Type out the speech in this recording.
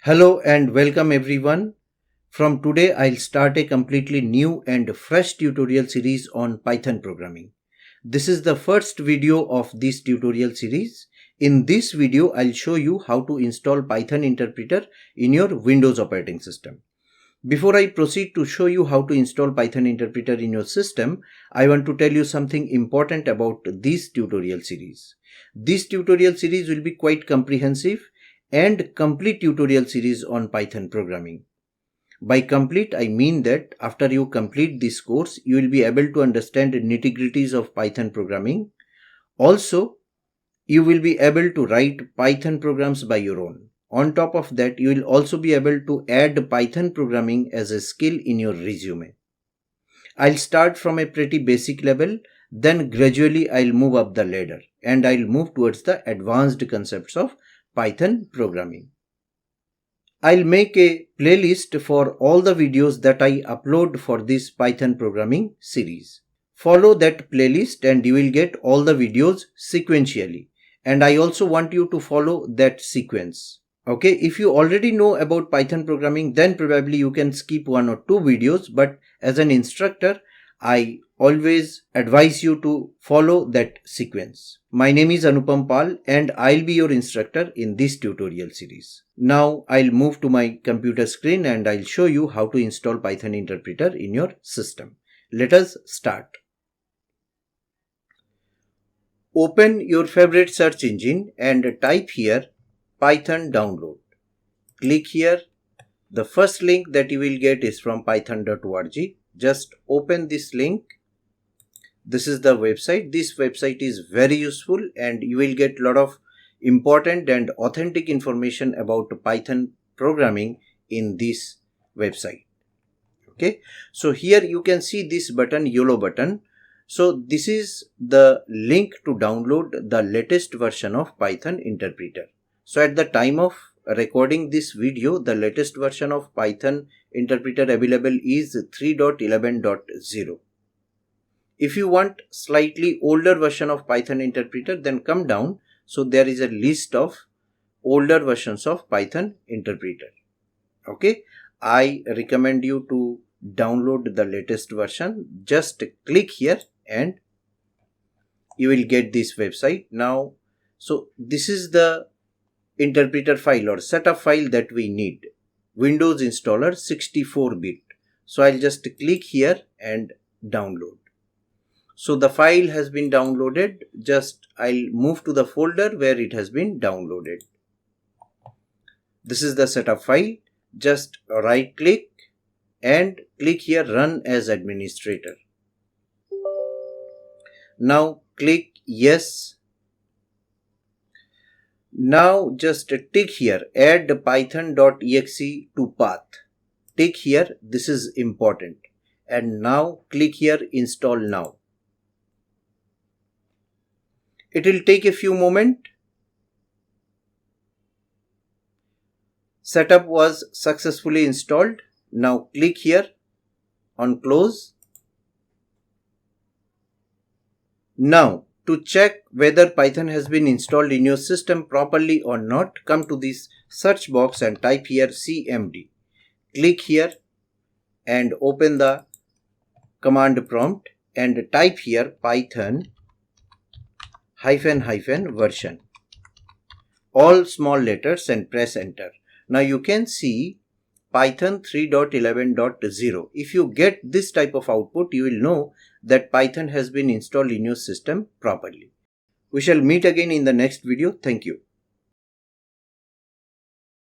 Hello and welcome everyone. From today I'll start a completely new and fresh tutorial series on Python programming. This is the first video of this tutorial series. In this video I'll show you how to install Python interpreter in your Windows operating system. Before I proceed to show you how to install Python interpreter in your system, I want to tell you something important about this tutorial series. This tutorial series will be quite comprehensive and complete tutorial series on Python programming. By complete, I mean that after you complete this course, you will be able to understand the nitty-gritties of Python programming. Also, you will be able to write Python programs by your own. On top of that, you will also be able to add Python programming as a skill in your resume. I'll start from a pretty basic level, then gradually I'll move up the ladder and I'll move towards the advanced concepts of Python programming. I'll make a playlist for all the videos that I upload for this Python programming series. Follow that playlist and you will get all the videos sequentially. And I also want you to follow that sequence. Okay, if you already know about Python programming, then probably you can skip one or two videos, but as an instructor, I always advise you to follow that sequence. My name is Anupam Pal and I'll be your instructor in this tutorial series. Now I'll move to my computer screen and I'll show you how to install Python interpreter in your system. Let us start. Open your favorite search engine and type here Python download. Click here. The first link that you will get is from python.org. Just open this link. This is the website. This website is very useful and you will get a lot of important and authentic information about Python programming in this website. Okay, so here you can see this button, yellow button. So this is the link to download the latest version of Python interpreter. So at the time of recording this video, the latest version of Python interpreter available is 3.11.0. If you want slightly older version of Python interpreter, then come down. So there is a list of older versions of Python interpreter. Okay, I recommend you to download the latest version. Just click here and you will get this website. Now, so this is the interpreter file or setup file that we need. Windows installer 64-bit. So I'll just click here and download. So the file has been downloaded. Just I'll move to the folder where it has been downloaded. This is the setup file. Just right click and click here run as administrator. Now click yes. Now just tick here add python.exe to path. Tick here, this is important. And now click here install now. It will take a few moments. Setup was successfully installed. Now click here on close. Now to check whether Python has been installed in your system properly or not, come to this search box and type here cmd. Click here and open the command prompt and type here python --version. All small letters and press enter. Now you can see Python 3.11.0. If you get this type of output, you will know that Python has been installed in your system properly. We shall meet again in the next video. Thank you.